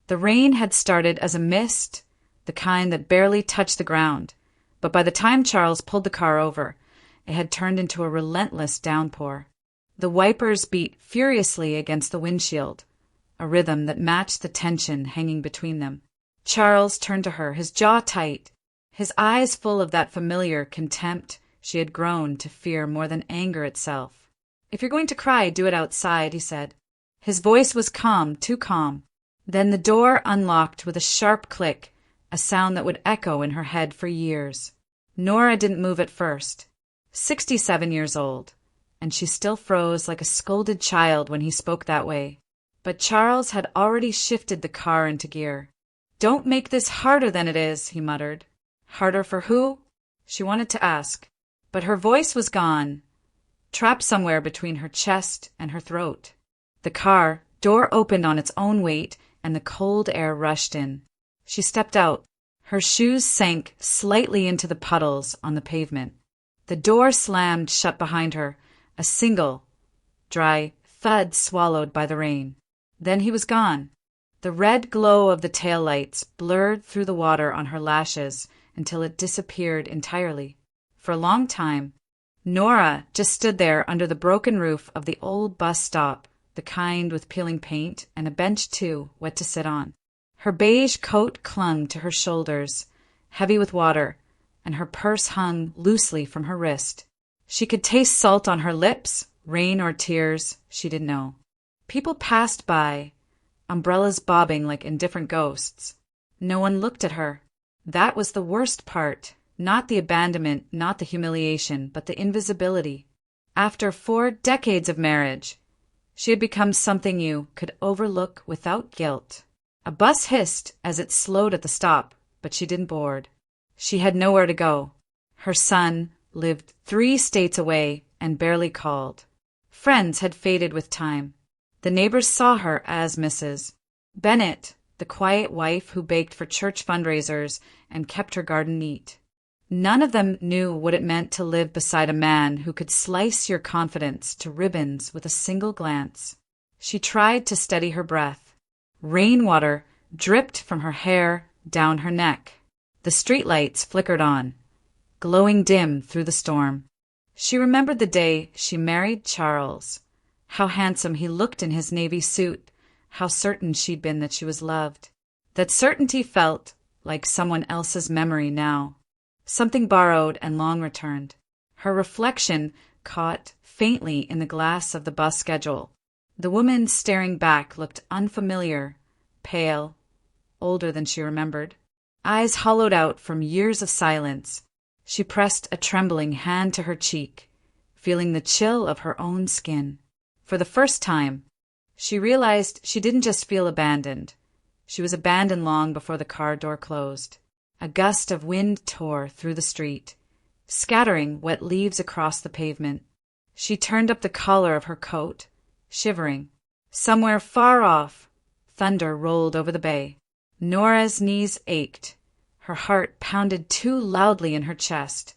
The rain had started as a mist, the kind that barely touched the ground, but by the time Charles pulled the car over, it had turned into a relentless downpour. The wipers beat furiously against the windshield, a rhythm that matched the tension hanging between them. Charles turned to her, his jaw tight, his eyes full of that familiar contempt she had grown to fear more than anger itself. "If you're going to cry, do it outside," he said. His voice was calm, too calm. Then the door unlocked with a sharp click, a sound that would echo in her head for years. Nora didn't move at first. 67 years old, and she still froze like a scolded child when he spoke that way. But Charles had already shifted the car into gear. "Don't make this harder than it is," he muttered. "Harder for who?" She wanted to ask, but her voice was gone, trapped somewhere between her chest and her throat. The car door opened on its own weight, and the cold air rushed in. She stepped out. Her shoes sank slightly into the puddles on the pavement. The door slammed shut behind her, a single, dry thud swallowed by the rain. Then he was gone. The red glow of the taillights blurred through the water on her lashes until it disappeared entirely. For a long time, Nora just stood there under the broken roof of the old bus stop, the kind with peeling paint and a bench too, wet to sit on. Her beige coat clung to her shoulders, heavy with water, and her purse hung loosely from her wrist. She could taste salt on her lips, rain or tears, she didn't know. People passed by, umbrellas bobbing like indifferent ghosts. No one looked at her. That was the worst part, not the abandonment, not the humiliation, but the invisibility. After 4 decades of marriage, she had become something you could overlook without guilt. A bus hissed as it slowed at the stop, but she didn't board. She had nowhere to go. Her son lived 3 states away and barely called. Friends had faded with time. The neighbors saw her as Mrs. Bennett, the quiet wife who baked for church fundraisers and kept her garden neat. None of them knew what it meant to live beside a man who could slice your confidence to ribbons with a single glance. She tried to steady her breath. Rainwater dripped from her hair down her neck. The streetlights flickered on, glowing dim through the storm. She remembered the day she married Charles, how handsome he looked in his navy suit, how certain she'd been that she was loved. That certainty felt like someone else's memory now, something borrowed and long returned. Her reflection caught faintly in the glass of the bus schedule. The woman staring back looked unfamiliar, pale, older than she remembered. Eyes hollowed out from years of silence. She pressed a trembling hand to her cheek, feeling the chill of her own skin. For the first time, she realized she didn't just feel abandoned. She was abandoned long before the car door closed. A gust of wind tore through the street, scattering wet leaves across the pavement. She turned up the collar of her coat, shivering. Somewhere far off, thunder rolled over the bay. Nora's knees ached. Her heart pounded too loudly in her chest,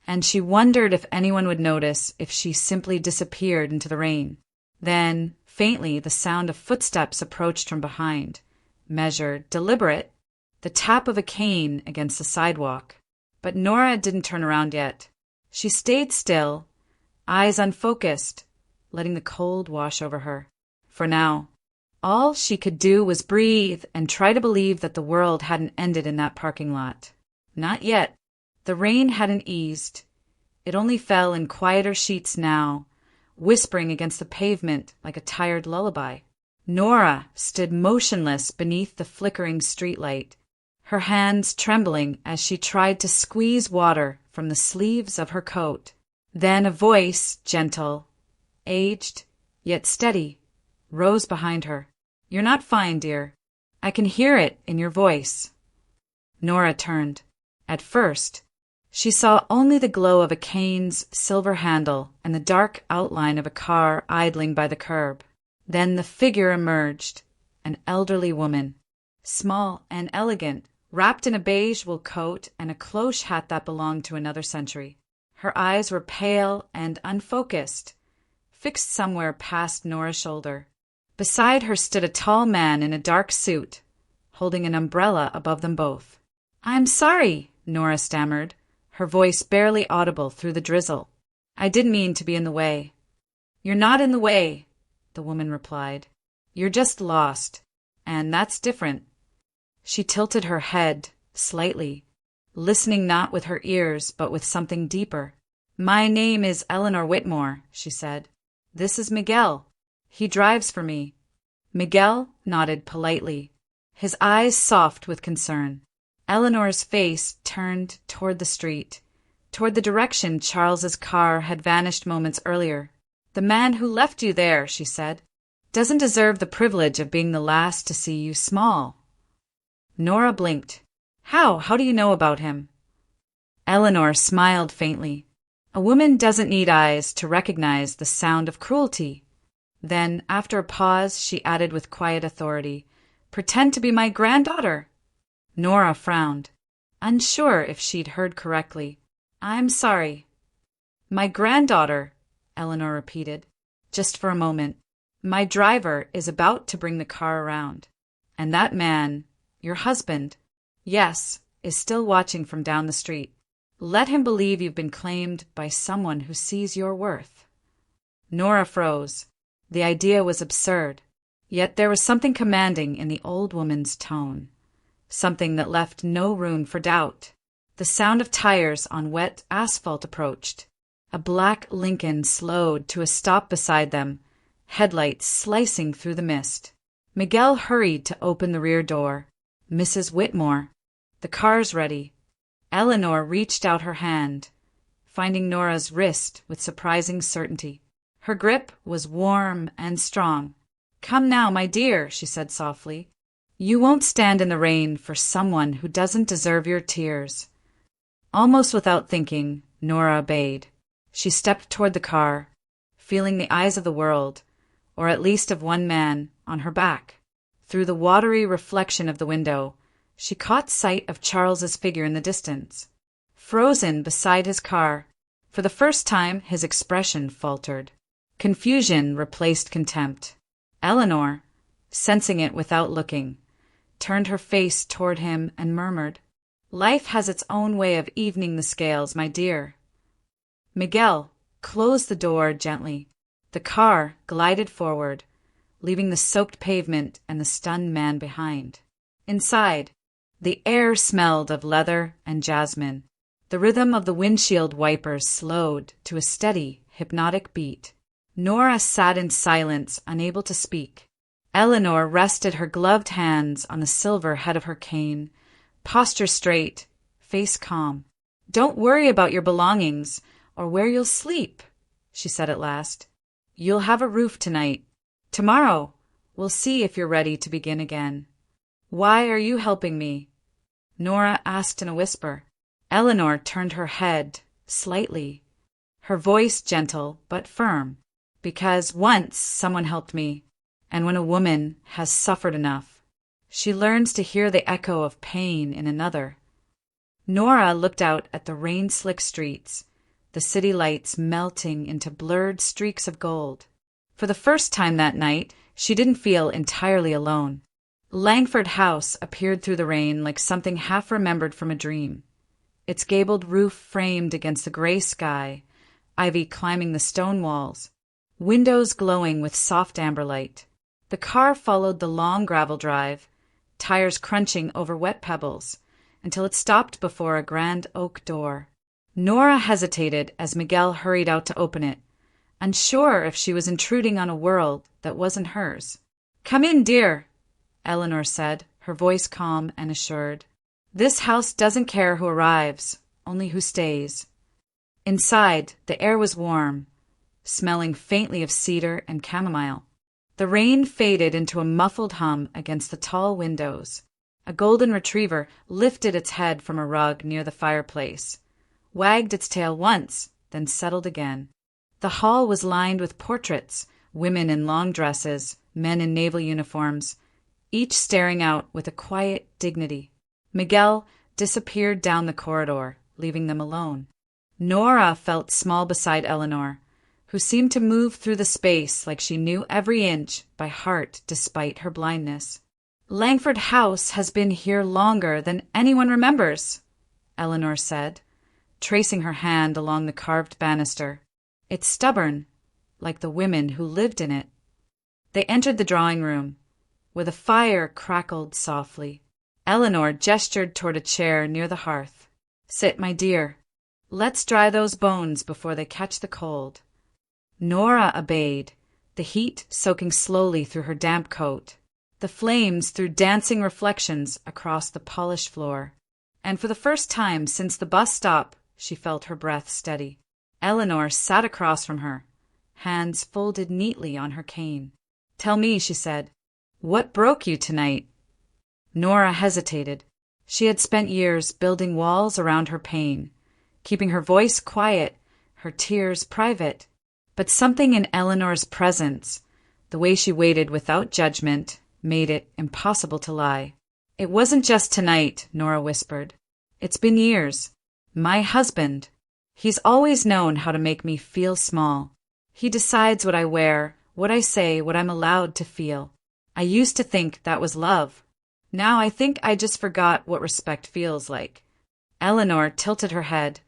and she wondered if anyone would notice if she simply disappeared into the rain. Then, faintly, the sound of footsteps approached from behind, measured, deliberate, the tap of a cane against the sidewalk. But Nora didn't turn around yet. She stayed still, eyes unfocused, letting the cold wash over her. For now, all she could do was breathe and try to believe that the world hadn't ended in that parking lot. Not yet. The rain hadn't eased. It only fell in quieter sheets now, whispering against the pavement like a tired lullaby. Nora stood motionless beneath the flickering streetlight, her hands trembling as she tried to squeeze water from the sleeves of her coat. Then a voice, gentle, aged, yet steady, rose behind her. "You're not fine, dear. I can hear it in your voice." Nora turned. At first, she saw only the glow of a cane's silver handle and the dark outline of a car idling by the curb. Then the figure emerged, an elderly woman, small and elegant, wrapped in a beige wool coat and a cloche hat that belonged to another century. Her eyes were pale and unfocused, fixed somewhere past Nora's shoulder. Beside her stood a tall man in a dark suit, holding an umbrella above them both. "I'm sorry," Nora stammered, her voice barely audible through the drizzle. "I didn't mean to be in the way." "You're not in the way," the woman replied. "You're just lost, and that's different." She tilted her head slightly, listening not with her ears but with something deeper. "My name is Eleanor Whitmore," she said. "This is Miguel. He drives for me." Miguel nodded politely, his eyes soft with concern. Eleanor's face turned toward the street, toward the direction Charles's car had vanished moments earlier. "The man who left you there," she said, "doesn't deserve the privilege of being the last to see you small." Nora blinked. How do you know about him?" Eleanor smiled faintly. "A woman doesn't need eyes to recognize the sound of cruelty." Then, after a pause, she added with quiet authority, "Pretend to be my granddaughter." Nora frowned, unsure if she'd heard correctly. "I'm sorry." "My granddaughter," Eleanor repeated, just for a moment. "My driver is about to bring the car around. And that man, your husband, yes, is still watching from down the street. Let him believe you've been claimed by someone who sees your worth." Nora froze. The idea was absurd, yet there was something commanding in the old woman's tone, something that left no room for doubt. The sound of tires on wet asphalt approached. A black Lincoln slowed to a stop beside them, headlights slicing through the mist. Miguel hurried to open the rear door. "Mrs. Whitmore, the car's ready." Eleanor reached out her hand, finding Nora's wrist with surprising certainty. Her grip was warm and strong. "Come now, my dear," she said softly. "You won't stand in the rain for someone who doesn't deserve your tears." Almost without thinking, Nora obeyed. She stepped toward the car, feeling the eyes of the world, or at least of one man, on her back. Through the watery reflection of the window, she caught sight of Charles's figure in the distance. Frozen beside his car, for the first time his expression faltered. Confusion replaced contempt. Eleanor, sensing it without looking, turned her face toward him and murmured, "Life has its own way of evening the scales, my dear." Miguel closed the door gently. The car glided forward, leaving the soaked pavement and the stunned man behind. Inside, the air smelled of leather and jasmine. The rhythm of the windshield wipers slowed to a steady, hypnotic beat. Nora sat in silence, unable to speak. Eleanor rested her gloved hands on the silver head of her cane, posture straight, face calm. "Don't worry about your belongings or where you'll sleep," she said at last. "You'll have a roof tonight. Tomorrow, we'll see if you're ready to begin again." "Why are you helping me?" Nora asked in a whisper. Eleanor turned her head slightly, her voice gentle but firm. "Because once someone helped me, and when a woman has suffered enough, she learns to hear the echo of pain in another." Nora looked out at the rain-slick streets, the city lights melting into blurred streaks of gold. For the first time that night, she didn't feel entirely alone. Langford House appeared through the rain like something half-remembered from a dream. Its gabled roof framed against the gray sky, ivy climbing the stone walls, windows glowing with soft amber light. The car followed the long gravel drive, tires crunching over wet pebbles, until it stopped before a grand oak door. Nora hesitated as Miguel hurried out to open it, unsure if she was intruding on a world that wasn't hers. "Come in, dear," Eleanor said, her voice calm and assured. "This house doesn't care who arrives, only who stays." Inside, the air was warm, smelling faintly of cedar and chamomile. The rain faded into a muffled hum against the tall windows. A golden retriever lifted its head from a rug near the fireplace, wagged its tail once, then settled again. The hall was lined with portraits, women in long dresses, men in naval uniforms, each staring out with a quiet dignity. Miguel disappeared down the corridor, leaving them alone. Nora felt small beside Eleanor, who seemed to move through the space like she knew every inch by heart despite her blindness. Langford House has been here longer than anyone remembers, Eleanor said, tracing her hand along the carved banister. It's stubborn, like the women who lived in it. They entered the drawing room, where the fire crackled softly. Eleanor gestured toward a chair near the hearth. Sit, my dear. Let's dry those bones before they catch the cold. Nora obeyed, the heat soaking slowly through her damp coat. The flames threw dancing reflections across the polished floor. And for the first time since the bus stop, she felt her breath steady. Eleanor sat across from her, hands folded neatly on her cane. Tell me, she said, what broke you tonight? Nora hesitated. She had spent years building walls around her pain, keeping her voice quiet, her tears private. But something in Eleanor's presence, the way she waited without judgment, made it impossible to lie. It wasn't just tonight, Nora whispered. It's been years. My husband. He's always known how to make me feel small. He decides what I wear, what I say, what I'm allowed to feel. I used to think that was love. Now I think I just forgot what respect feels like. Eleanor tilted her head,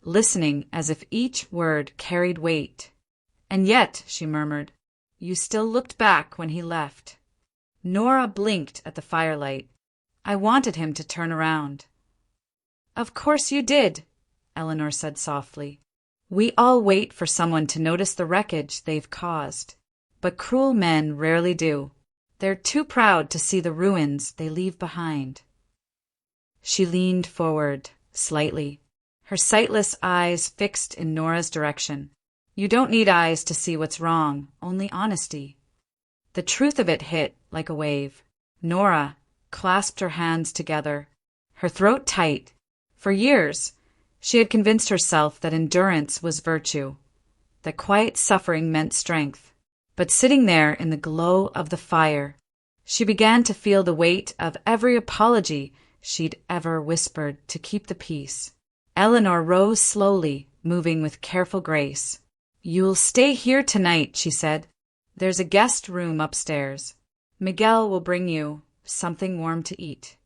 listening as if each word carried weight. And yet, she murmured, you still looked back when he left. Nora blinked at the firelight. I wanted him to turn around. Of course you did, Eleanor said softly. We all wait for someone to notice the wreckage they've caused. But cruel men rarely do. They're too proud to see the ruins they leave behind. She leaned forward, slightly, her sightless eyes fixed in Nora's direction. You don't need eyes to see what's wrong, only honesty. The truth of it hit like a wave. Nora clasped her hands together, her throat tight. For years, she had convinced herself that endurance was virtue, that quiet suffering meant strength. But sitting there in the glow of the fire, she began to feel the weight of every apology she'd ever whispered to keep the peace. Eleanor rose slowly, moving with careful grace. You'll stay here tonight, she said. There's a guest room upstairs. Miguel will bring you something warm to eat.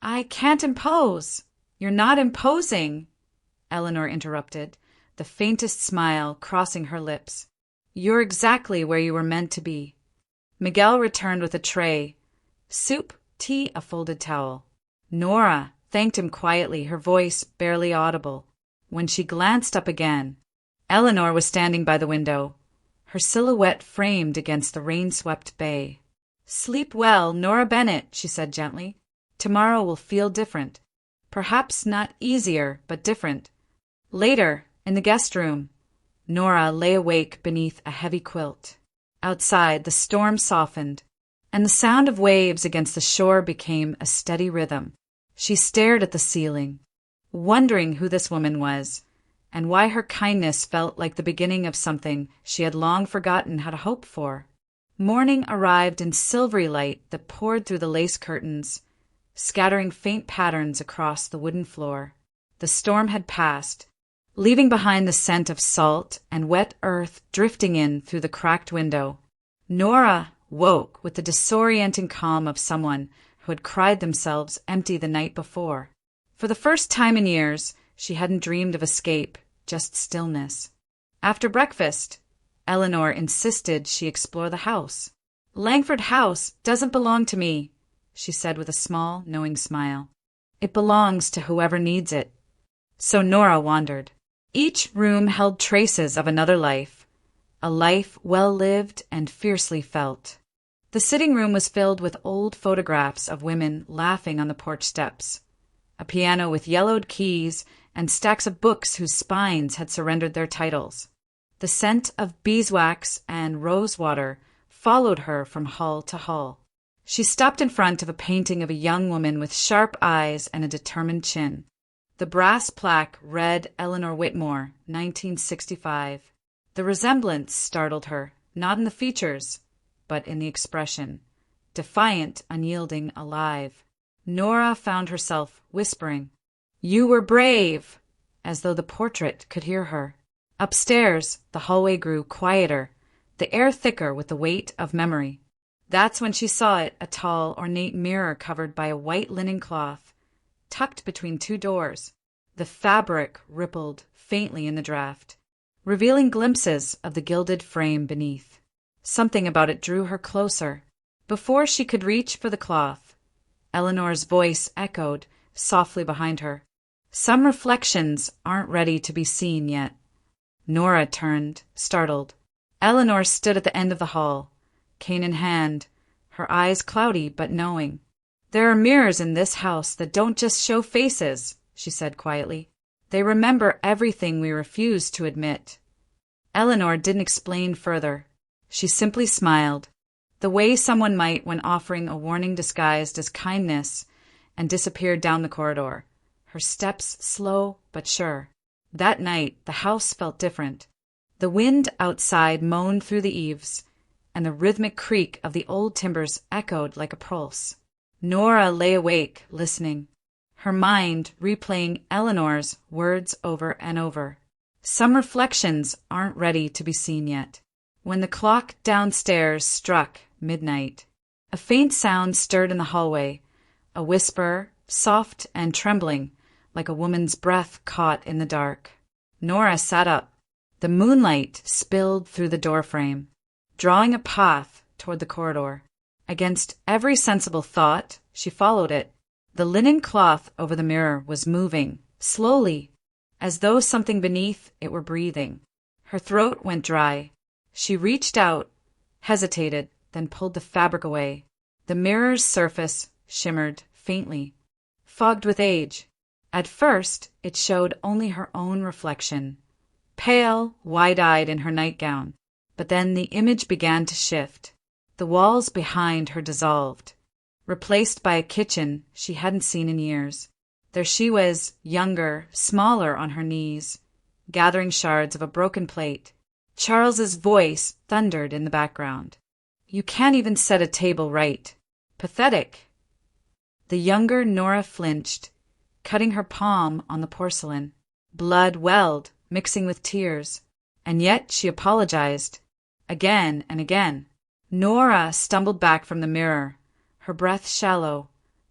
I can't impose. You're not imposing, Eleanor interrupted, the faintest smile crossing her lips. You're exactly where you were meant to be. Miguel returned with a tray, soup, tea, a folded towel. Nora thanked him quietly, her voice barely audible. When she glanced up again, Eleanor was standing by the window, her silhouette framed against the rain-swept bay. Sleep well, Nora Bennett, she said gently. Tomorrow will feel different. Perhaps not easier, but different. Later, in the guest room, Nora lay awake beneath a heavy quilt. Outside, the storm softened, and the sound of waves against the shore became a steady rhythm. She stared at the ceiling, wondering who this woman was, and why her kindness felt like the beginning of something she had long forgotten how to hope for. Morning arrived in silvery light that poured through the lace curtains, scattering faint patterns across the wooden floor. The storm had passed, leaving behind the scent of salt and wet earth drifting in through the cracked window. Nora woke with the disorienting calm of someone who had cried themselves empty the night before. For the first time in years, she hadn't dreamed of escape, just stillness. After breakfast, Eleanor insisted she explore the house. Langford House doesn't belong to me, she said with a small, knowing smile. It belongs to whoever needs it. So Nora wandered. Each room held traces of another life, a life well lived and fiercely felt. The sitting room was filled with old photographs of women laughing on the porch steps, a piano with yellowed keys and stacks of books whose spines had surrendered their titles. The scent of beeswax and rosewater followed her from hall to hall. She stopped in front of a painting of a young woman with sharp eyes and a determined chin. The brass plaque read Eleanor Whitmore, 1965. The resemblance startled her, not in the features, but in the expression. Defiant, unyielding, alive. Nora found herself whispering, "You were brave," as though the portrait could hear her. Upstairs, the hallway grew quieter, the air thicker with the weight of memory. That's when she saw it, a tall, ornate mirror covered by a white linen cloth, tucked between two doors. The fabric rippled faintly in the draught, revealing glimpses of the gilded frame beneath. Something about it drew her closer. Before she could reach for the cloth, Eleanor's voice echoed softly behind her. Some reflections aren't ready to be seen yet. Nora turned, startled. Eleanor stood at the end of the hall, cane in hand, her eyes cloudy but knowing. There are mirrors in this house that don't just show faces, she said quietly. They remember everything we refuse to admit. Eleanor didn't explain further. She simply smiled, the way someone might when offering a warning disguised as kindness, and disappeared down the corridor, her steps slow but sure. That night, the house felt different. The wind outside moaned through the eaves, and the rhythmic creak of the old timbers echoed like a pulse. Nora lay awake, listening, her mind replaying Eleanor's words over and over. Some reflections aren't ready to be seen yet. When the clock downstairs struck midnight, a faint sound stirred in the hallway, a whisper, soft and trembling, like a woman's breath caught in the dark. Nora sat up. The moonlight spilled through the doorframe, drawing a path toward the corridor. Against every sensible thought, she followed it. The linen cloth over the mirror was moving, slowly, as though something beneath it were breathing. Her throat went dry. She reached out, hesitated, then pulled the fabric away. The mirror's surface shimmered faintly, fogged with age. At first, it showed only her own reflection, pale, wide-eyed in her nightgown. But then the image began to shift. The walls behind her dissolved, replaced by a kitchen she hadn't seen in years. There she was, younger, smaller on her knees, gathering shards of a broken plate. Charles's voice thundered in the background. You can't even set a table right. Pathetic. The younger Nora flinched, cutting her palm on the porcelain. Blood welled, mixing with tears. And yet she apologized. Again and again. Nora stumbled back from the mirror, her breath shallow,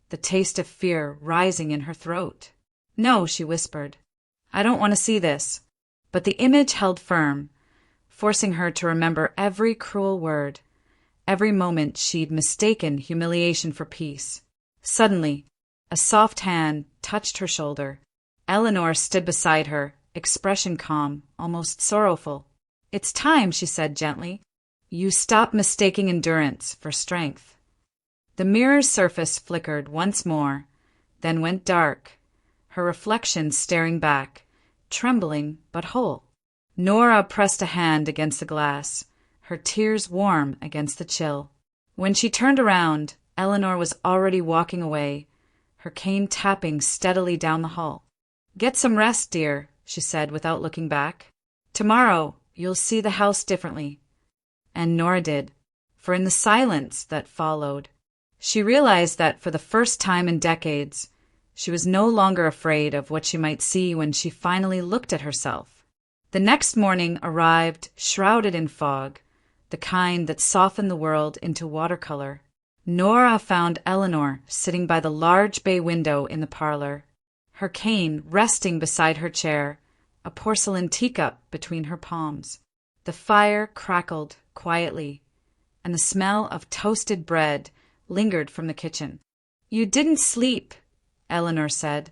the taste of fear rising in her throat. No, she whispered. I don't want to see this. But the image held firm, forcing her to remember every cruel word, every moment she'd mistaken humiliation for peace. Suddenly, a soft hand touched her shoulder. Eleanor stood beside her, expression calm, almost sorrowful. It's time, she said gently. You stop mistaking endurance for strength. The mirror's surface flickered once more, then went dark, her reflection staring back, trembling but whole. Nora pressed a hand against the glass, her tears warm against the chill. When she turned around, Eleanor was already walking away, her cane tapping steadily down the hall. Get some rest, dear, she said without looking back. Tomorrow, you'll see the house differently. And Nora did, for in the silence that followed, she realized that for the first time in decades, she was no longer afraid of what she might see when she finally looked at herself. The next morning arrived shrouded in fog, the kind that softened the world into watercolor. Nora found Eleanor sitting by the large bay window in the parlor, her cane resting beside her chair, a porcelain teacup between her palms. The fire crackled quietly, and the smell of toasted bread lingered from the kitchen. You didn't sleep, Eleanor said,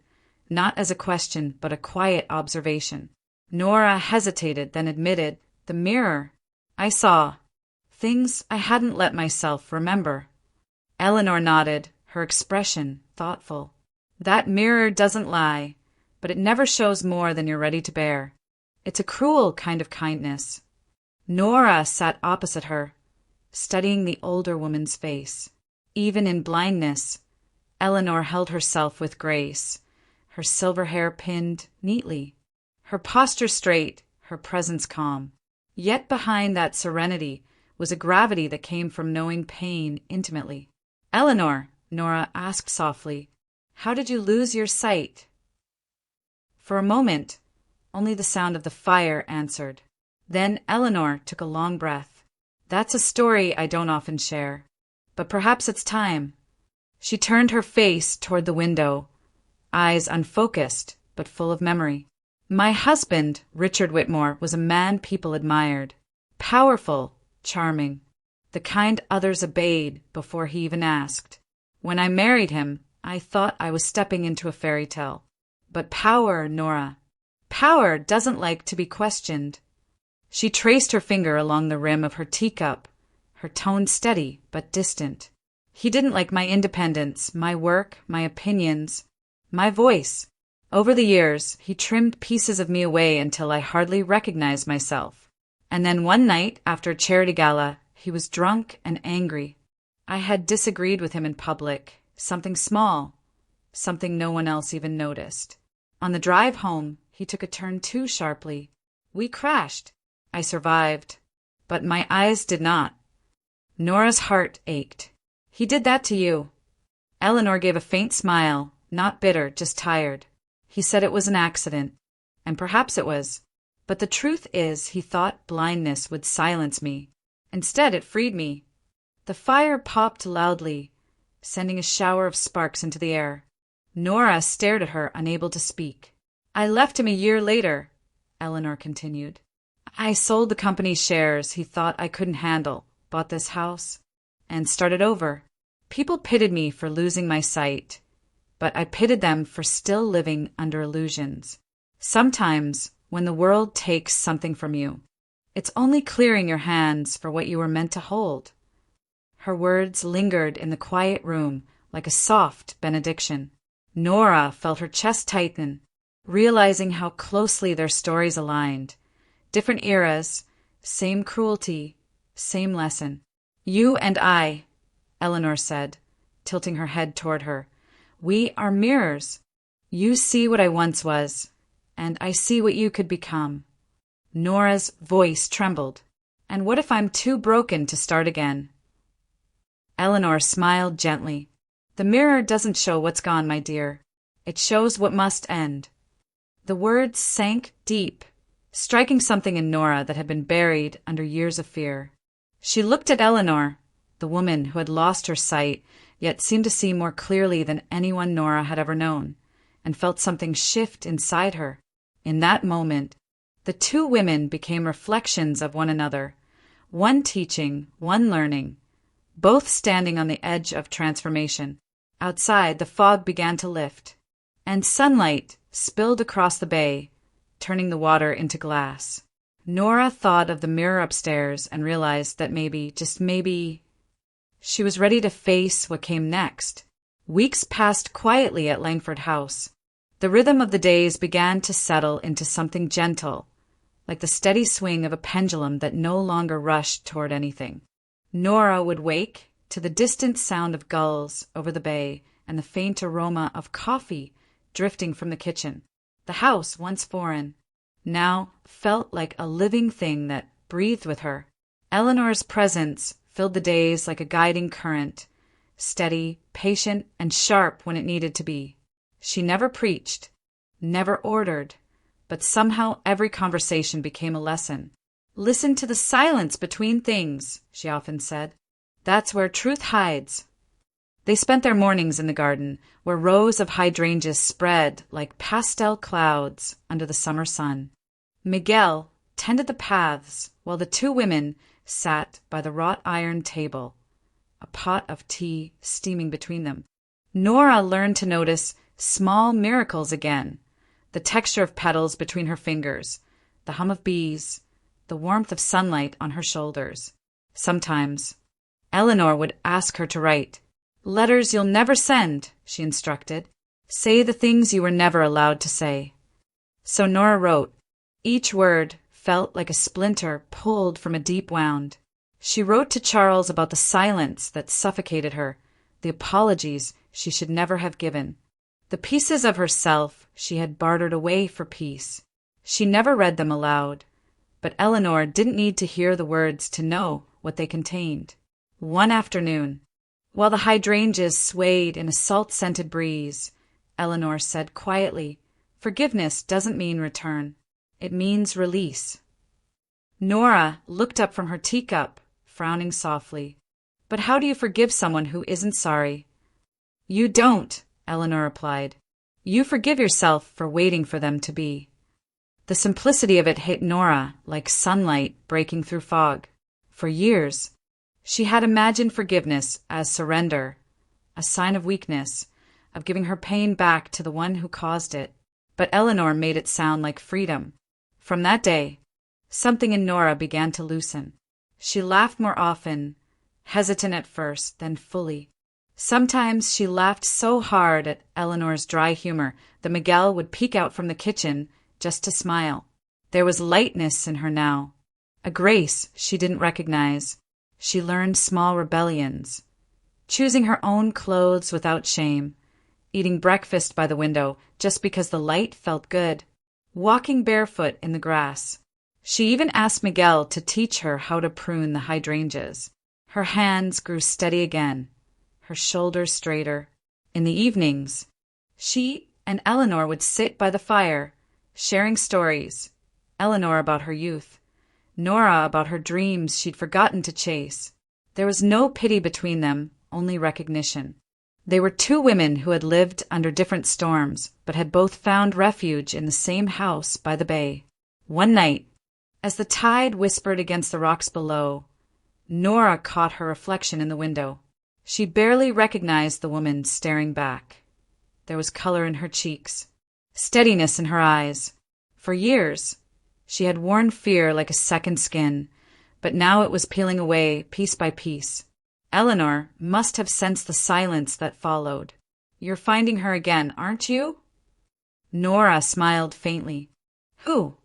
not as a question but a quiet observation. Nora hesitated, then admitted, the mirror. I saw things I hadn't let myself remember. Eleanor nodded, her expression thoughtful. That mirror doesn't lie, but it never shows more than you're ready to bear. It's a cruel kind of kindness. Nora sat opposite her, studying the older woman's face. Even in blindness, Eleanor held herself with grace, her silver hair pinned neatly, her posture straight, her presence calm. Yet behind that serenity was a gravity that came from knowing pain intimately. Eleanor, Nora asked softly, how did you lose your sight? For a moment, only the sound of the fire answered. Then Eleanor took a long breath. That's a story I don't often share. but perhaps it's time. She turned her face toward the window, eyes unfocused, but full of memory. My husband, Richard Whitmore, was a man people admired. Powerful, charming, the kind others obeyed before he even asked. When I married him, I thought I was stepping into a fairy tale. But power, Nora, power doesn't like to be questioned. She traced her finger along the rim of her teacup, her tone steady but distant. He didn't like my independence, my work, my opinions, my voice. Over the years, he trimmed pieces of me away until I hardly recognized myself. And then one night, after a charity gala, he was drunk and angry. I had disagreed with him in public, something small, something no one else even noticed. On the drive home, he took a turn too sharply. We crashed. I survived, but my eyes did not. Nora's heart ached. He did that to you. Eleanor gave a faint smile, not bitter, just tired. He said it was an accident, and perhaps it was. But the truth is, he thought blindness would silence me. Instead, it freed me. The fire popped loudly, sending a shower of sparks into the air. Nora stared at her, unable to speak. I left him a year later, Eleanor continued. I sold the company's shares he thought I couldn't handle, bought this house, and started over. People pitied me for losing my sight, but I pitied them for still living under illusions. Sometimes, when the world takes something from you, it's only clearing your hands for what you were meant to hold. Her words lingered in the quiet room like a soft benediction. Nora felt her chest tighten, realizing how closely their stories aligned. Different eras, same cruelty, same lesson. You and I, Eleanor said, tilting her head toward her, we are mirrors. You see what I once was, and I see what you could become. Nora's voice trembled. And what if I'm too broken to start again? Eleanor smiled gently. The mirror doesn't show what's gone, my dear. It shows what must end. The words sank deep, striking something in Nora that had been buried under years of fear. She looked at Eleanor, the woman who had lost her sight, yet seemed to see more clearly than anyone Nora had ever known, and felt something shift inside her. In that moment, the two women became reflections of one another, one teaching, one learning, both standing on the edge of transformation. Outside, the fog began to lift, and sunlight spilled across the bay, turning the water into glass. Nora thought of the mirror upstairs and realized that maybe, just maybe, she was ready to face what came next. Weeks passed quietly at Langford House. The rhythm of the days began to settle into something gentle, like the steady swing of a pendulum that no longer rushed toward anything. Nora would wake to the distant sound of gulls over the bay and the faint aroma of coffee drifting from the kitchen. The house, once foreign, now felt like a living thing that breathed with her. Eleanor's presence filled the days like a guiding current, steady, patient, and sharp when it needed to be. She never preached, never ordered, but somehow every conversation became a lesson. Listen to the silence between things, she often said. That's where truth hides. They spent their mornings in the garden, where rows of hydrangeas spread like pastel clouds under the summer sun. Miguel tended the paths while the two women sat by the wrought iron table, a pot of tea steaming between them. Nora learned to notice small miracles again, the texture of petals between her fingers, the hum of bees, the warmth of sunlight on her shoulders. Sometimes, Eleanor would ask her to write. Letters you'll never send, she instructed. Say the things you were never allowed to say. So Nora wrote. Each word felt like a splinter pulled from a deep wound. She wrote to Charles about the silence that suffocated her, the apologies she should never have given, the pieces of herself she had bartered away for peace. She never read them aloud, but Eleanor didn't need to hear the words to know what they contained. One afternoon, while the hydrangeas swayed in a salt-scented breeze, Eleanor said quietly, "Forgiveness doesn't mean return. It means release." Nora looked up from her teacup, frowning softly. But how do you forgive someone who isn't sorry? You don't, Eleanor replied. You forgive yourself for waiting for them to be. The simplicity of it hit Nora like sunlight breaking through fog. For years, she had imagined forgiveness as surrender, a sign of weakness, of giving her pain back to the one who caused it. But Eleanor made it sound like freedom. From that day, something in Nora began to loosen. She laughed more often, hesitant at first, then fully. Sometimes she laughed so hard at Eleanor's dry humor that Miguel would peek out from the kitchen just to smile. There was lightness in her now, a grace she didn't recognize. She learned small rebellions, choosing her own clothes without shame, eating breakfast by the window just because the light felt good, walking barefoot in the grass. She even asked Miguel to teach her how to prune the hydrangeas. Her hands grew steady again, her shoulders straighter. In the evenings, she and Eleanor would sit by the fire, sharing stories. Eleanor about her youth, Nora about her dreams she'd forgotten to chase. There was no pity between them, only recognition. They were two women who had lived under different storms, but had both found refuge in the same house by the bay. One night, as the tide whispered against the rocks below, Nora caught her reflection in the window. She barely recognized the woman staring back. There was color in her cheeks, steadiness in her eyes. For years, she had worn fear like a second skin, but now it was peeling away piece by piece. Eleanor must have sensed the silence that followed. You're finding her again, aren't you? Nora smiled faintly. Who?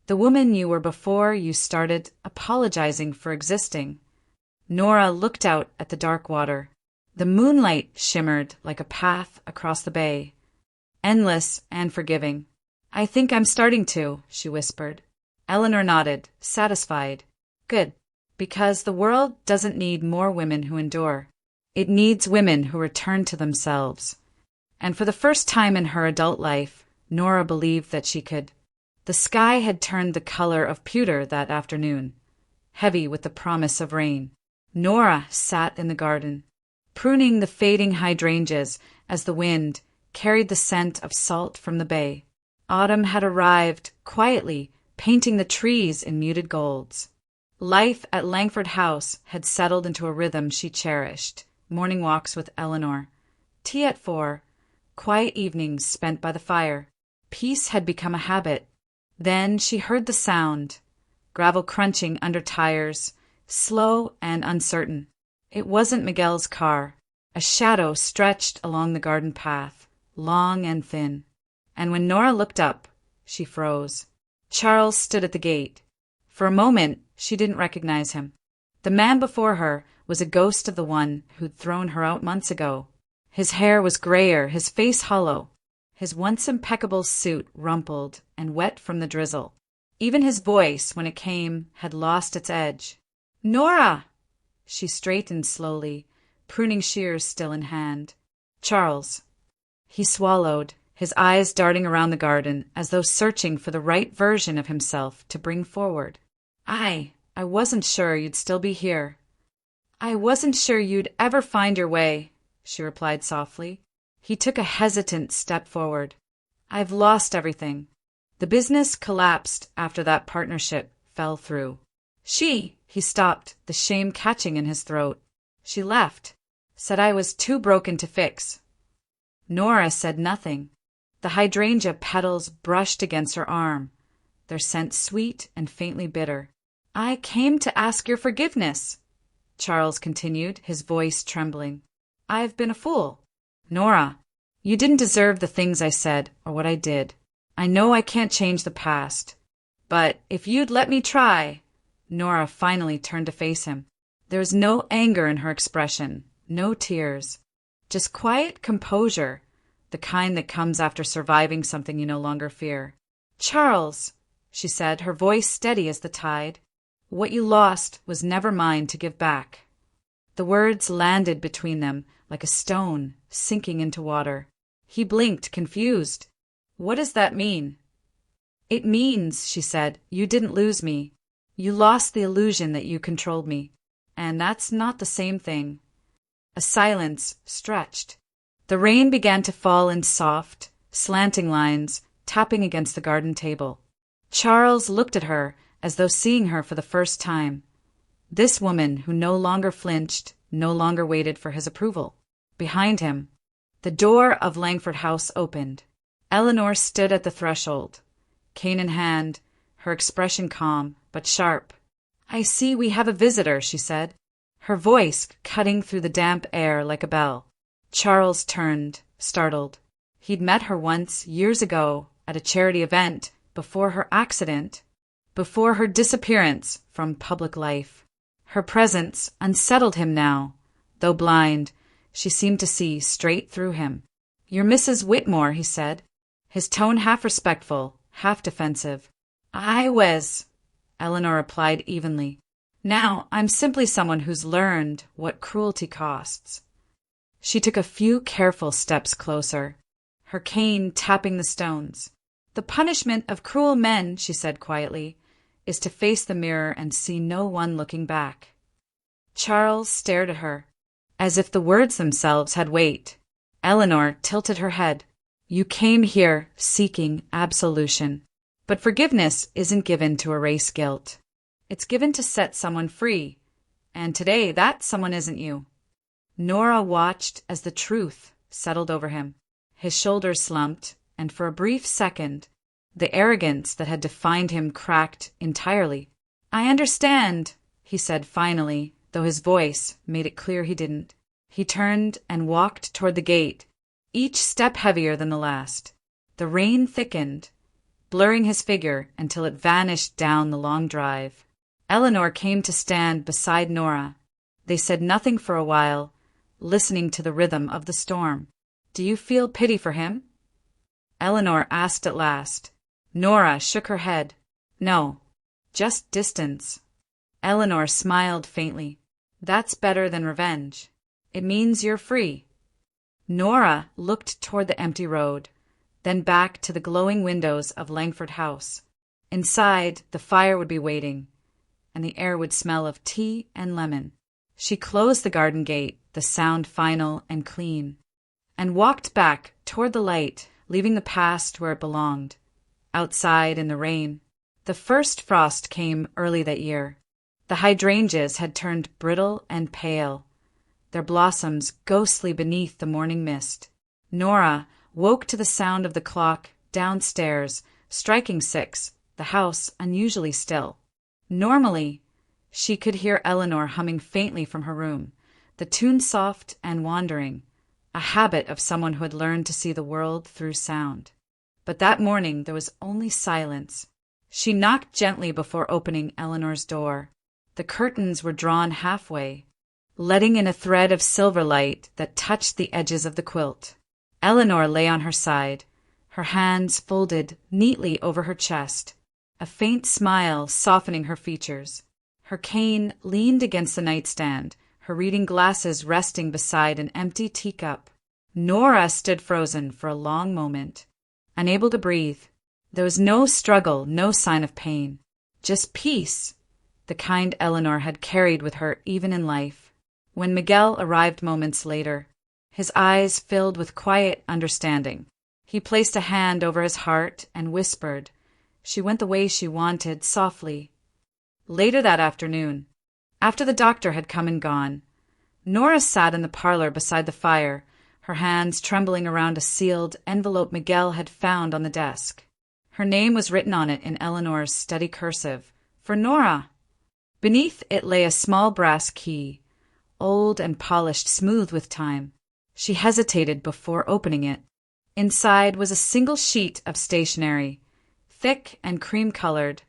The woman you were before you started apologizing for existing. Nora looked out at the dark water. The moonlight shimmered like a path across the bay, endless and forgiving. I think I'm starting to, she whispered. Eleanor nodded, satisfied. Good, because the world doesn't need more women who endure. It needs women who return to themselves. And for the first time in her adult life, Nora believed that she could. The sky had turned the color of pewter that afternoon, heavy with the promise of rain. Nora sat in the garden, pruning the fading hydrangeas as the wind carried the scent of salt from the bay. Autumn had arrived, quietly painting the trees in muted golds. Life at Langford House had settled into a rhythm she cherished. Morning walks with Eleanor, tea at 4, quiet evenings spent by the fire. Peace had become a habit. Then she heard the sound, gravel crunching under tires, slow and uncertain. It wasn't Miguel's car. A shadow stretched along the garden path, long and thin. And when Nora looked up, she froze. Charles stood at the gate. For a moment, she didn't recognize him. The man before her was a ghost of the one who'd thrown her out months ago. His hair was grayer, his face hollow, his once impeccable suit rumpled and wet from the drizzle. Even his voice, when it came, had lost its edge. Nora! She straightened slowly, pruning shears still in hand. Charles. He swallowed, his eyes darting around the garden as though searching for the right version of himself to bring forward. I wasn't sure you'd still be here. I wasn't sure you'd ever find your way, she replied softly. He took a hesitant step forward. I've lost everything. The business collapsed after that partnership fell through. He stopped, the shame catching in his throat. She left, said I was too broken to fix. Nora said nothing. The hydrangea petals brushed against her arm, their scent sweet and faintly bitter. I came to ask your forgiveness, Charles continued, his voice trembling. I've been a fool. Nora, you didn't deserve the things I said or what I did. I know I can't change the past, but if you'd let me try. Nora finally turned to face him. There was no anger in her expression, no tears, just quiet composure, the kind that comes after surviving something you no longer fear. Charles, she said, her voice steady as the tide, what you lost was never mine to give back. The words landed between them like a stone sinking into water. He blinked, confused. What does that mean? It means, she said, you didn't lose me. You lost the illusion that you controlled me. and that's not the same thing. A silence stretched. The rain began to fall in soft, slanting lines, tapping against the garden table. Charles looked at her as though seeing her for the first time. This woman who no longer flinched, no longer waited for his approval. Behind him, the door of Langford House opened. Eleanor stood at the threshold, cane in hand, her expression calm but sharp. "I see we have a visitor," she said, her voice cutting through the damp air like a bell. Charles turned, startled. He'd met her once, years ago, at a charity event, before her accident, before her disappearance from public life. Her presence unsettled him now. Though blind, she seemed to see straight through him. "You're Mrs. Whitmore," he said, his tone half respectful, half defensive. "I was," Eleanor replied evenly. "Now I'm simply someone who's learned what cruelty costs." She took a few careful steps closer, her cane tapping the stones. "The punishment of cruel men," she said quietly, "is to face the mirror and see no one looking back." Charles stared at her, as if the words themselves had weight. Eleanor tilted her head. "You came here seeking absolution. But forgiveness isn't given to erase guilt. It's given to set someone free. And today that someone isn't you." Nora watched as the truth settled over him. His shoulders slumped, and for a brief second, the arrogance that had defined him cracked entirely. "I understand," he said finally, though his voice made it clear he didn't. He turned and walked toward the gate, each step heavier than the last. The rain thickened, blurring his figure until it vanished down the long drive. Eleanor came to stand beside Nora. They said nothing for a while, listening to the rhythm of the storm. "Do you feel pity for him?" Eleanor asked at last. Nora shook her head. "No, just distance." Eleanor smiled faintly. "That's better than revenge. It means you're free." Nora looked toward the empty road, then back to the glowing windows of Langford House. Inside, the fire would be waiting, and the air would smell of tea and lemon. She closed the garden gate, the sound final and clean, and walked back toward the light, leaving the past where it belonged. Outside in the rain, the first frost came early that year. The hydrangeas had turned brittle and pale, their blossoms ghostly beneath the morning mist. Nora woke to the sound of the clock downstairs, striking 6, the house unusually still. Normally, she could hear Eleanor humming faintly from her room, the tune soft and wandering, a habit of someone who had learned to see the world through sound. But that morning there was only silence. She knocked gently before opening Eleanor's door. The curtains were drawn halfway, letting in a thread of silver light that touched the edges of the quilt. Eleanor lay on her side, her hands folded neatly over her chest, a faint smile softening her features. Her cane leaned against the nightstand, her reading glasses resting beside an empty teacup. Nora stood frozen for a long moment, unable to breathe. There was no struggle, no sign of pain, just peace, the kind Eleanor had carried with her even in life. When Miguel arrived moments later, his eyes filled with quiet understanding. He placed a hand over his heart and whispered, "She went the way she wanted," softly. Later that afternoon, after the doctor had come and gone, Nora sat in the parlor beside the fire, her hands trembling around a sealed envelope Miguel had found on the desk. Her name was written on it in Eleanor's steady cursive, for Nora. Beneath it lay a small brass key, old and polished smooth with time. She hesitated before opening it. Inside was a single sheet of stationery, thick and cream-colored,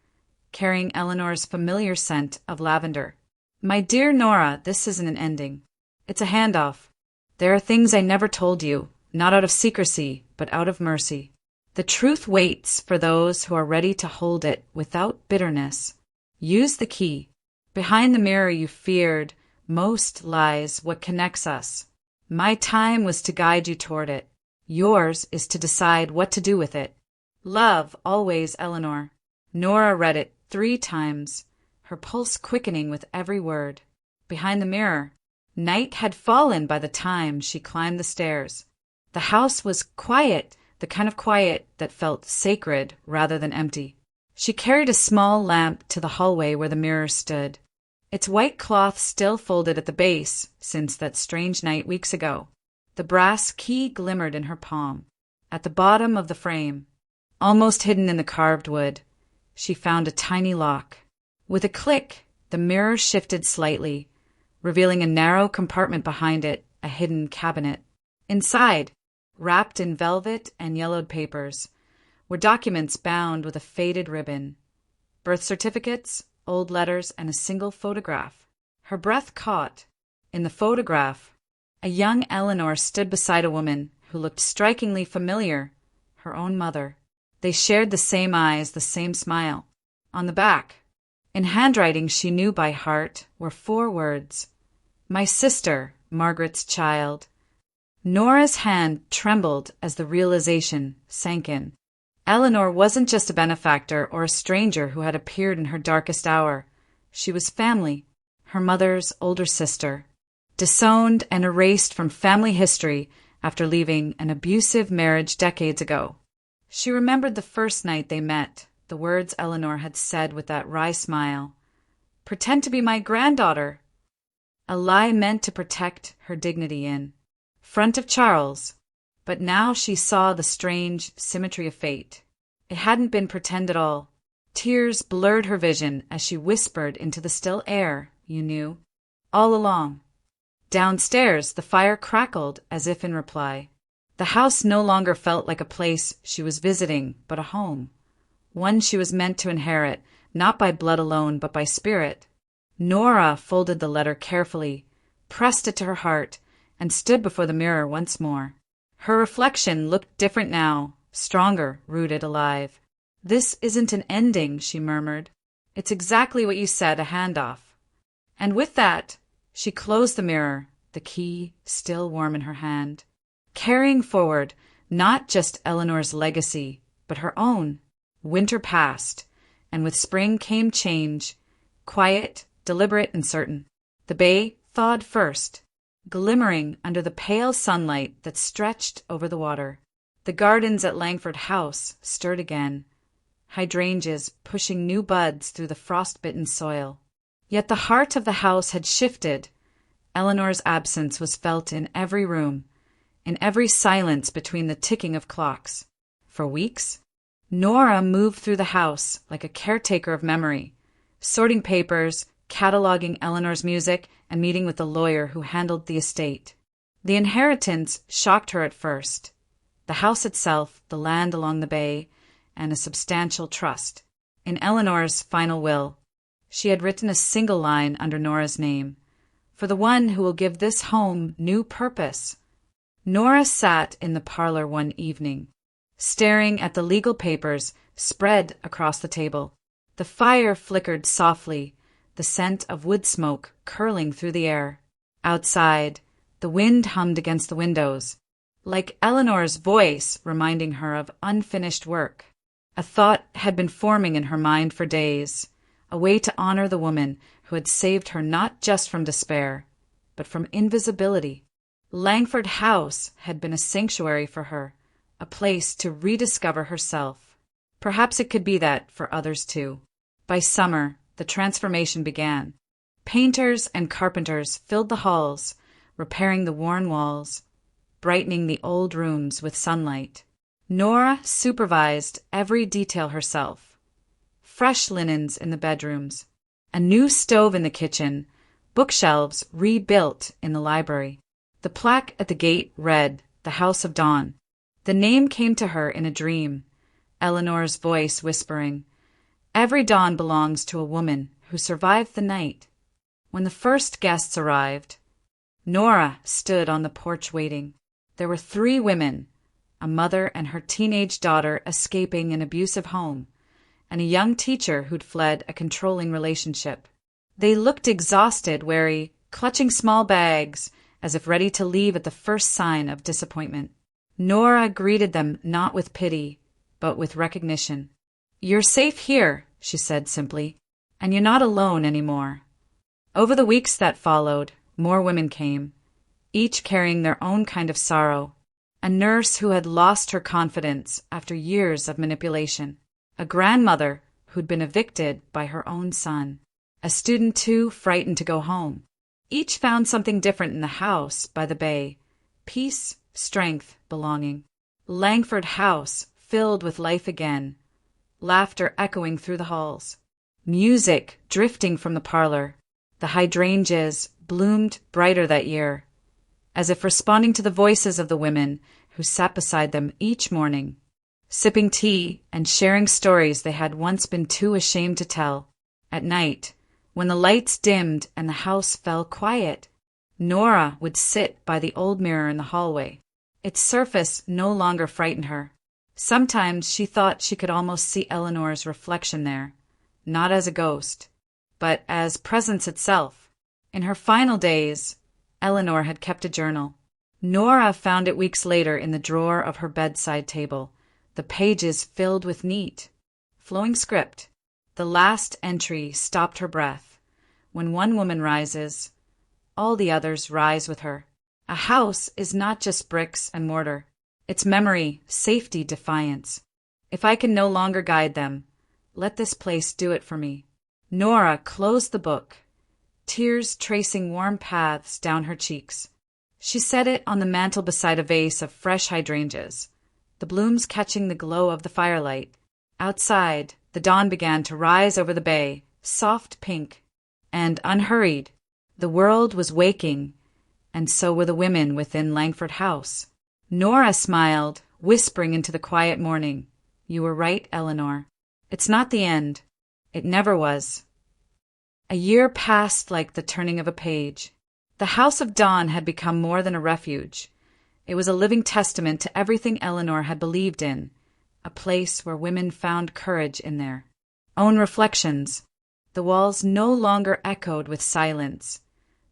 carrying Eleanor's familiar scent of lavender. "My dear Nora, this isn't an ending. It's a handoff. There are things I never told you, not out of secrecy, but out of mercy. The truth waits for those who are ready to hold it without bitterness. Use the key. Behind the mirror you feared most lies what connects us. My time was to guide you toward it. Yours is to decide what to do with it. Love, always, Eleanor." Nora read it 3 times, her pulse quickening with every word. behind the mirror. Night had fallen by the time she climbed the stairs. The house was quiet, the kind of quiet that felt sacred rather than empty. She carried a small lamp to the hallway where the mirror stood, its white cloth still folded at the base since that strange night weeks ago. The brass key glimmered in her palm. At the bottom of the frame, almost hidden in the carved wood, she found a tiny lock. With a click, the mirror shifted slightly, revealing a narrow compartment behind it, a hidden cabinet. Inside, wrapped in velvet and yellowed papers, were documents bound with a faded ribbon, birth certificates, old letters, and a single photograph. Her breath caught. In the photograph, a young Eleanor stood beside a woman who looked strikingly familiar, her own mother. They shared the same eyes, the same smile. On the back, in handwriting she knew by heart, were 4 words: "My sister, Margaret's child." Nora's hand trembled as the realization sank in. Eleanor wasn't just a benefactor or a stranger who had appeared in her darkest hour. She was family, her mother's older sister, disowned and erased from family history after leaving an abusive marriage decades ago. She remembered the first night they met, the words Eleanor had said with that wry smile. "Pretend to be my granddaughter." A lie meant to protect her dignity in front of Charles. But now she saw the strange symmetry of fate. It hadn't been pretend at all. Tears blurred her vision as she whispered into the still air, "You knew all along." Downstairs, the fire crackled as if in reply. The house no longer felt like a place she was visiting, but a home. One she was meant to inherit, not by blood alone, but by spirit. Nora folded the letter carefully, pressed it to her heart, and stood before the mirror once more. Her reflection looked different now, stronger, rooted, alive. "This isn't an ending," she murmured. "It's exactly what you said, a handoff." And with that, she closed the mirror, the key still warm in her hand, carrying forward not just Eleanor's legacy, but her own. Winter passed, and with spring came change, quiet, deliberate, and certain. The bay thawed first, glimmering under the pale sunlight that stretched over the water. The gardens at Langford House stirred again, hydrangeas pushing new buds through the frost-bitten soil. Yet the heart of the house had shifted. Eleanor's absence was felt in every room, in every silence between the ticking of clocks. For weeks, Nora moved through the house like a caretaker of memory, sorting papers, cataloging Eleanor's music, and meeting with the lawyer who handled the estate. The inheritance shocked her at first. The house itself, the land along the bay, and a substantial trust. In Eleanor's final will, she had written a single line under Nora's name: "For the one who will give this home new purpose." Nora sat in the parlor one evening, staring at the legal papers spread across the table. The fire flickered softly, the scent of wood smoke curling through the air. Outside, the wind hummed against the windows, like Eleanor's voice reminding her of unfinished work. A thought had been forming in her mind for days, a way to honor the woman who had saved her not just from despair, but from invisibility. Langford House had been a sanctuary for her, a place to rediscover herself. Perhaps it could be that for others too. By summer, the transformation began. Painters and carpenters filled the halls, repairing the worn walls, brightening the old rooms with sunlight. Nora supervised every detail herself. Fresh linens in the bedrooms, a new stove in the kitchen, bookshelves rebuilt in the library. The plaque at the gate read, "The House of Dawn." The name came to her in a dream, Eleanor's voice whispering, "Every dawn belongs to a woman who survived the night." When the first guests arrived, Nora stood on the porch waiting. There were 3 women, a mother and her teenage daughter escaping an abusive home, and a young teacher who'd fled a controlling relationship. They looked exhausted, wary, clutching small bags, as if ready to leave at the first sign of disappointment. Nora greeted them not with pity, but with recognition. "You're safe here," she said simply, "and you're not alone anymore." Over the weeks that followed, more women came, each carrying their own kind of sorrow. A nurse who had lost her confidence after years of manipulation. A grandmother who'd been evicted by her own son. A student too frightened to go home. Each found something different in the house by the bay. Peace, strength, belonging. Langford House filled with life again. Laughter echoing through the halls. Music drifting from the parlor. The hydrangeas bloomed brighter that year, as if responding to the voices of the women who sat beside them each morning, sipping tea and sharing stories they had once been too ashamed to tell. At night, when the lights dimmed and the house fell quiet, Nora would sit by the old mirror in the hallway. Its surface no longer frightened her. Sometimes she thought she could almost see Eleanor's reflection there, not as a ghost, but as presence itself. In her final days, Eleanor had kept a journal. Nora found it weeks later in the drawer of her bedside table, the pages filled with neat, flowing script. The last entry stopped her breath. When one woman rises, all the others rise with her. A house is not just bricks and mortar. It's memory, safety, defiance. If I can no longer guide them, let this place do it for me. Nora closed the book, tears tracing warm paths down her cheeks. She set it on the mantel beside a vase of fresh hydrangeas, the blooms catching the glow of the firelight. Outside, the dawn began to rise over the bay, soft pink, and unhurried. The world was waking, and so were the women within Langford House. Nora smiled, whispering into the quiet morning, "You were right, Eleanor. It's not the end. It never was." A year passed like the turning of a page. The House of Dawn had become more than a refuge. It was a living testament to everything Eleanor had believed in, a place where women found courage in their own reflections. The walls no longer echoed with silence,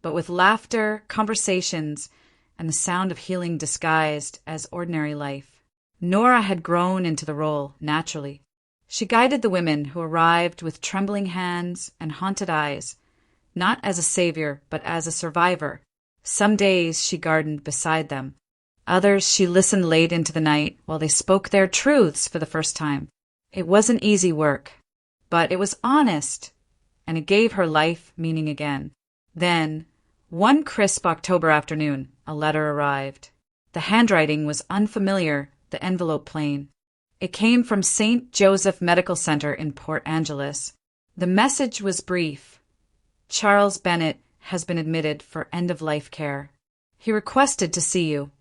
but with laughter, conversations, and the sound of healing disguised as ordinary life. Nora had grown into the role naturally. She guided the women who arrived with trembling hands and haunted eyes, not as a savior, but as a survivor. Some days she gardened beside them. Others she listened late into the night while they spoke their truths for the first time. It wasn't easy work, but it was honest, and it gave her life meaning again. Then, one crisp October afternoon, a letter arrived. The handwriting was unfamiliar, the envelope plain. It came from St. Joseph Medical Center in Port Angeles. The message was brief. Charles Bennett has been admitted for end-of-life care. He requested to see you.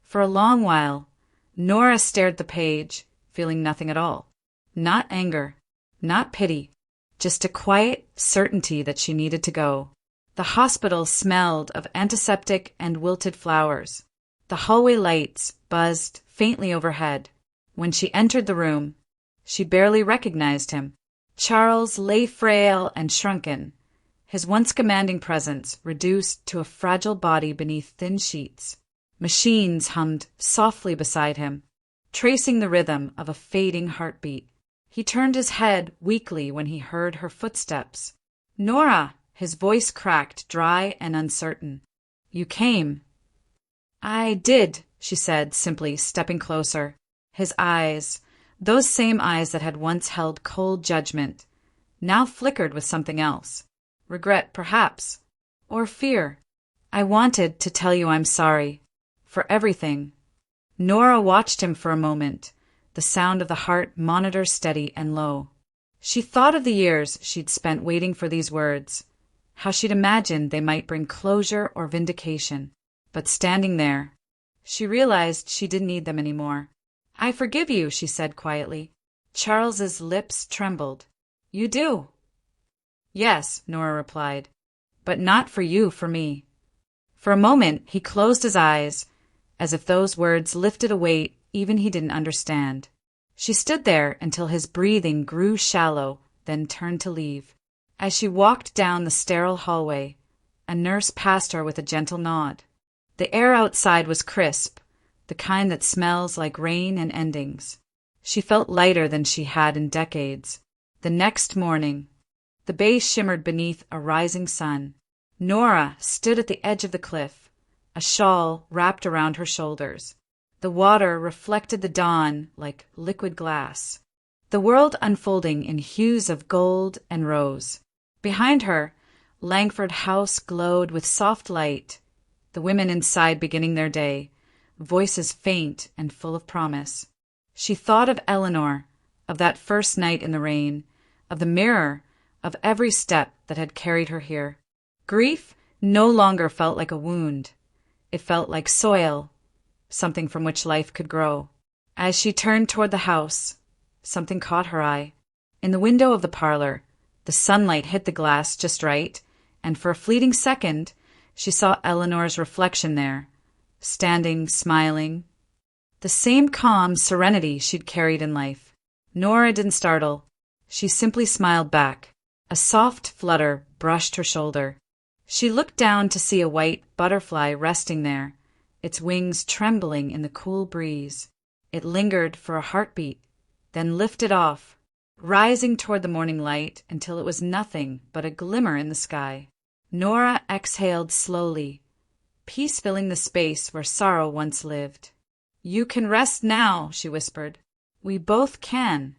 For a long while, Nora stared the page, feeling nothing at all. Not anger, not pity, just a quiet certainty that she needed to go. The hospital smelled of antiseptic and wilted flowers. The hallway lights buzzed faintly overhead. When she entered the room, she barely recognized him. Charles lay frail and shrunken, his once commanding presence reduced to a fragile body beneath thin sheets. Machines hummed softly beside him, tracing the rhythm of a fading heartbeat. He turned his head weakly when he heard her footsteps. "Nora!" His voice cracked, dry and uncertain. "You came." "I did," she said simply, stepping closer. His eyes, those same eyes that had once held cold judgment, now flickered with something else. Regret, perhaps, or fear. "I wanted to tell you I'm sorry. For everything." Nora watched him for a moment, the sound of the heart monitor steady and low. She thought of the years she'd spent waiting for these words, how she'd imagined they might bring closure or vindication. But standing there, she realized she didn't need them anymore. "I forgive you," she said quietly. Charles's lips trembled. "You do?" "Yes," Nora replied, "but not for you, for me." For a moment, he closed his eyes, as if those words lifted a weight even he didn't understand. She stood there until his breathing grew shallow, then turned to leave. As she walked down the sterile hallway, a nurse passed her with a gentle nod. The air outside was crisp, the kind that smells like rain and endings. She felt lighter than she had in decades. The next morning, the bay shimmered beneath a rising sun. Nora stood at the edge of the cliff, a shawl wrapped around her shoulders. The water reflected the dawn like liquid glass, the world unfolding in hues of gold and rose. Behind her, Langford House glowed with soft light, the women inside beginning their day, voices faint and full of promise. She thought of Eleanor, of that first night in the rain, of the mirror, of every step that had carried her here. Grief no longer felt like a wound. It felt like soil, something from which life could grow. As she turned toward the house, something caught her eye. In the window of the parlor, the sunlight hit the glass just right, and for a fleeting second, she saw Eleanor's reflection there, standing, smiling. The same calm serenity she'd carried in life. Nora didn't startle. She simply smiled back. A soft flutter brushed her shoulder. She looked down to see a white butterfly resting there, its wings trembling in the cool breeze. It lingered for a heartbeat, then lifted off, rising toward the morning light until it was nothing but a glimmer in the sky. Nora exhaled slowly, peace filling the space where sorrow once lived. "You can rest now," she whispered. "We both can."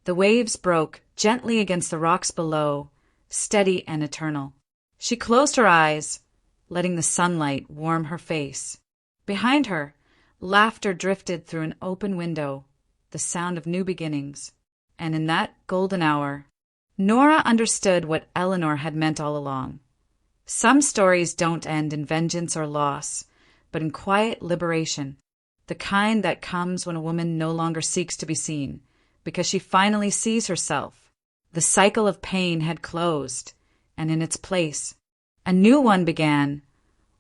The waves broke gently against the rocks below, steady and eternal. She closed her eyes, letting the sunlight warm her face. Behind her, laughter drifted through an open window, the sound of new beginnings. And in that golden hour, Nora understood what Eleanor had meant all along. Some stories don't end in vengeance or loss, but in quiet liberation, the kind that comes when a woman no longer seeks to be seen, because she finally sees herself. The cycle of pain had closed, and in its place, a new one began,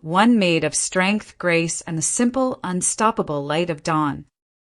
one made of strength, grace, and the simple, unstoppable light of dawn.